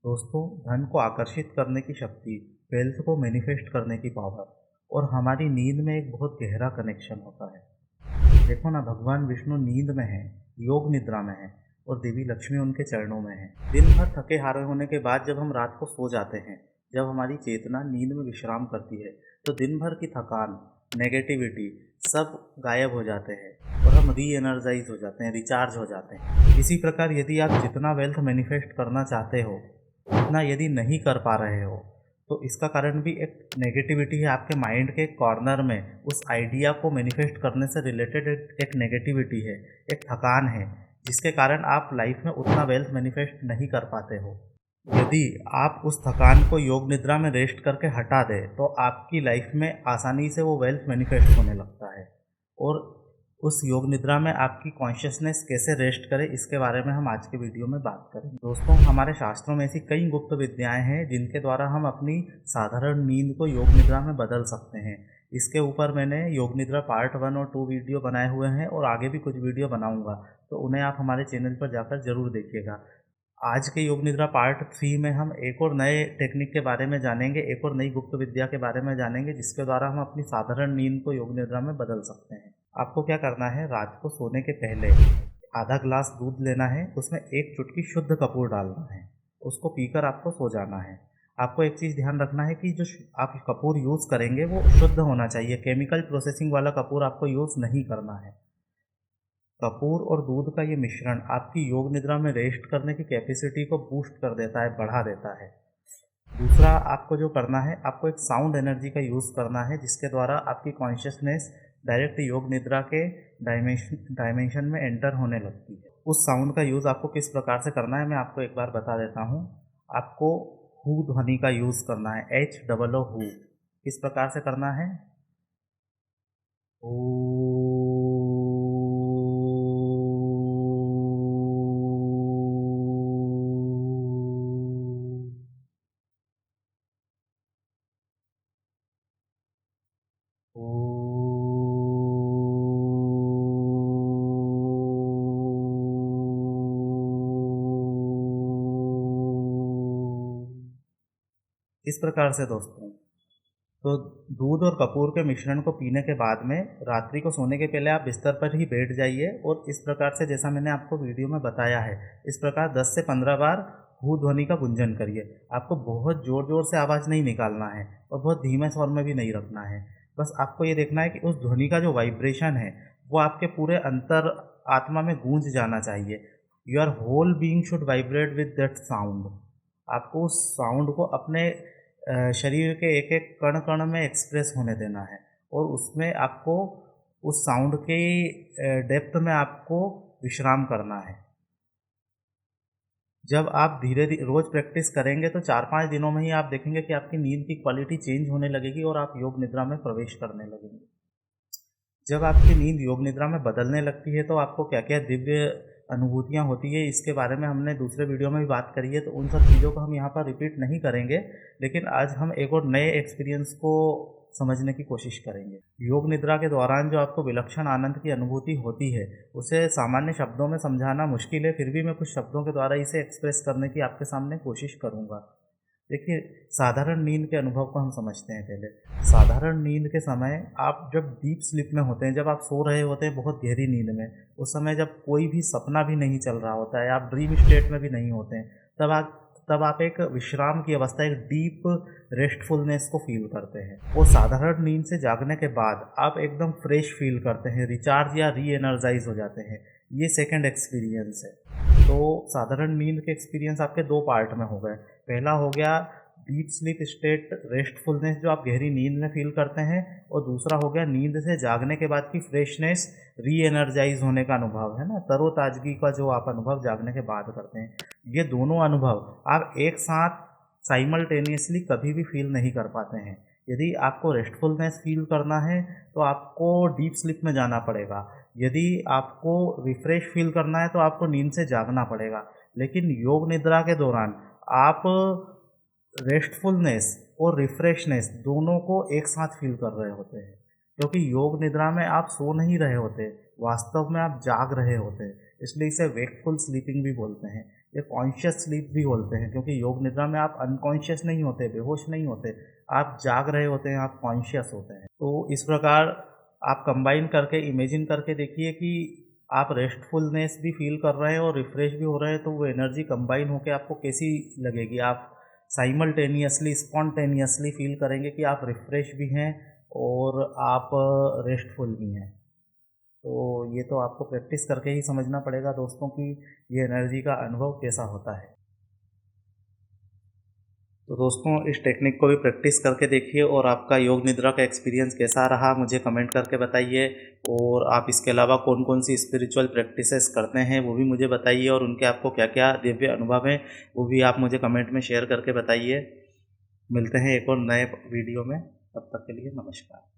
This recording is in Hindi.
दोस्तों, धन को आकर्षित करने की शक्ति, वेल्थ को मैनिफेस्ट करने की पावर और हमारी नींद में एक बहुत गहरा कनेक्शन होता है। देखो ना, भगवान विष्णु नींद में है, योग निद्रा में है और देवी लक्ष्मी उनके चरणों में है। दिन भर थके हारे होने के बाद जब हम रात को सो जाते हैं, जब हमारी चेतना नींद में विश्राम करती है, तो दिन भर की थकान, नेगेटिविटी सब गायब हो जाते हैं और हम री एनर्जाइज हो जाते हैं, रिचार्ज हो जाते हैं। इसी प्रकार यदि आप जितना वेल्थ मैनिफेस्ट करना चाहते हो, उतना यदि नहीं कर पा रहे हो, तो इसका कारण भी एक नेगेटिविटी है। आपके माइंड के कॉर्नर में उस आइडिया को मैनिफेस्ट करने से रिलेटेड एक नेगेटिविटी है, एक थकान है, जिसके कारण आप लाइफ में उतना वेल्थ मैनिफेस्ट नहीं कर पाते हो। यदि आप उस थकान को योग निद्रा में रेस्ट करके हटा दें, तो आपकी लाइफ में आसानी से वो वेल्थ मैनिफेस्ट होने लगता है। और उस योग निद्रा में आपकी कॉन्शियसनेस कैसे रेस्ट करे, इसके बारे में हम आज के वीडियो में बात करेंगे। दोस्तों, हमारे शास्त्रों में ऐसी कई गुप्त विद्याएं हैं जिनके द्वारा हम अपनी साधारण नींद को योग निद्रा में बदल सकते हैं। इसके ऊपर मैंने योग निद्रा पार्ट 1 और 2 वीडियो बनाए हुए हैं और आगे भी कुछ वीडियो बनाऊंगा, तो उन्हें आप हमारे चैनल पर जाकर जरूर देखिएगा। आज के योग निद्रा पार्ट 3 में हम एक और नए टेक्निक के बारे में जानेंगे, एक और नई गुप्त विद्या के बारे में जानेंगे, जिसके द्वारा हम अपनी साधारण नींद को योग निद्रा में बदल सकते हैं। आपको क्या करना है, रात को सोने के पहले आधा ग्लास दूध लेना है, उसमें एक चुटकी शुद्ध कपूर डालना है, उसको पीकर आपको सो जाना है। आपको एक चीज़ ध्यान रखना है कि जो आप कपूर यूज़ करेंगे वो शुद्ध होना चाहिए, केमिकल प्रोसेसिंग वाला कपूर आपको यूज़ नहीं करना है। कपूर और दूध का ये मिश्रण आपकी योग निद्रा में रेस्ट करने की कैपेसिटी को बूस्ट कर देता है, बढ़ा देता है। दूसरा आपको जो करना है, आपको एक साउंड एनर्जी का यूज़ करना है, जिसके द्वारा आपकी कॉन्शियसनेस डायरेक्ट योग निद्रा के डायमेंशन में एंटर होने लगती है। उस साउंड का यूज़ आपको किस प्रकार से करना है, मैं आपको एक बार बता देता हूँ। आपको हू ध्वनि का यूज़ करना है, HOO हू। किस प्रकार से करना है? इस प्रकार से दोस्तों, तो दूध और कपूर के मिश्रण को पीने के बाद में रात्रि को सोने के पहले आप बिस्तर पर ही बैठ जाइए और इस प्रकार से, जैसा मैंने आपको वीडियो में बताया है, इस प्रकार 10 से 15 बार हू ध्वनि का गुंजन करिए। आपको बहुत ज़ोर ज़ोर से आवाज़ नहीं निकालना है और बहुत धीमे स्वर में भी नहीं रखना है। बस आपको ये देखना है कि उस ध्वनि का जो वाइब्रेशन है वो आपके पूरे अंतर आत्मा में गूंज जाना चाहिए। Your whole being should vibrate with that sound. आपको उस साउंड को अपने शरीर के एक एक कण कण में एक्सप्रेस होने देना है और उसमें आपको उस साउंड के डेप्थ में आपको विश्राम करना है। जब आप धीरे धीरे रोज़ प्रैक्टिस करेंगे तो 4-5 दिनों में ही आप देखेंगे कि आपकी नींद की क्वालिटी चेंज होने लगेगी और आप योग निद्रा में प्रवेश करने लगेंगे। जब आपकी नींद योग निद्रा में बदलने लगती है तो आपको क्या क्या दिव्य अनुभूतियाँ होती है, इसके बारे में हमने दूसरे वीडियो में भी बात करी है, तो उन सब चीज़ों को हम यहाँ पर रिपीट नहीं करेंगे। लेकिन आज हम एक और नए एक्सपीरियंस को समझने की कोशिश करेंगे। योग निद्रा के दौरान जो आपको विलक्षण आनंद की अनुभूति होती है, उसे सामान्य शब्दों में समझाना मुश्किल है, फिर भी मैं कुछ शब्दों के द्वारा इसे एक्सप्रेस करने की आपके सामने कोशिश करूँगा। देखिए, साधारण नींद के अनुभव को हम समझते हैं पहले। साधारण नींद के समय आप जब डीप स्लीप में होते हैं, जब आप सो रहे होते हैं बहुत गहरी नींद में, उस समय जब कोई भी सपना भी नहीं चल रहा होता है, आप ड्रीम स्टेट में भी नहीं होते हैं, तब आप एक विश्राम की अवस्था, एक डीप रेस्टफुलनेस को फील करते हैं। वो साधारण नींद से जागने के बाद आप एकदम फ्रेश फील करते हैं, रिचार्ज या री एनर्जाइज हो जाते हैं। ये सेकंड एक्सपीरियंस है। तो साधारण नींद के एक्सपीरियंस आपके 2 पार्ट में हो गए। पहला हो गया डीप स्लीप स्टेट, रेस्टफुलनेस जो आप गहरी नींद में फील करते हैं, और दूसरा हो गया नींद से जागने के बाद की फ्रेशनेस, री एनर्जाइज होने का अनुभव, है ना, तरोताजगी का जो आप अनुभव जागने के बाद करते हैं। ये दोनों अनुभव आप एक साथ साइमल्टेनियसली कभी भी फील नहीं कर पाते हैं। यदि आपको रेस्टफुलनेस फील करना है तो आपको डीप स्लीप में जाना पड़ेगा। यदि आपको रिफ्रेश फील करना है तो आपको नींद से जागना पड़ेगा। लेकिन योग निद्रा के दौरान आप रेस्टफुलनेस और रिफ्रेशनेस दोनों को एक साथ फील कर रहे होते हैं, क्योंकि योग निद्रा में आप सो नहीं रहे होते, वास्तव में आप जाग रहे होते हैं। इसलिए इसे वेकफुल स्लीपिंग भी बोलते हैं। ये कॉन्शियस स्लीप भी बोलते हैं, क्योंकि योग निद्रा में आप अनकॉन्शियस नहीं होते, बेहोश नहीं होते, आप जाग रहे होते हैं, आप कॉन्शियस होते हैं। तो इस प्रकार आप कंबाइन करके इमेजिन करके देखिए कि आप रेस्टफुलनेस भी फील कर रहे हैं और रिफ्रेश भी हो रहे हैं, तो वो एनर्जी कंबाइन होकर आपको कैसी लगेगी। आप साइमल्टेनियसली स्पॉन्टेनियसली फील करेंगे कि आप रिफ्रेश भी हैं और आप रेस्टफुल भी हैं। तो ये तो आपको प्रैक्टिस करके ही समझना पड़ेगा दोस्तों कि ये एनर्जी का अनुभव कैसा होता है। तो दोस्तों इस टेक्निक को भी प्रैक्टिस करके देखिए और आपका योग निद्रा का एक्सपीरियंस कैसा रहा मुझे कमेंट करके बताइए। और आप इसके अलावा कौन कौन सी स्पिरिचुअल प्रैक्टिसेस करते हैं वो भी मुझे बताइए, और उनके आपको क्या क्या दिव्य अनुभव हैं वो भी आप मुझे कमेंट में शेयर करके बताइए। मिलते हैं एक और नए वीडियो में, तब तक के लिए नमस्कार।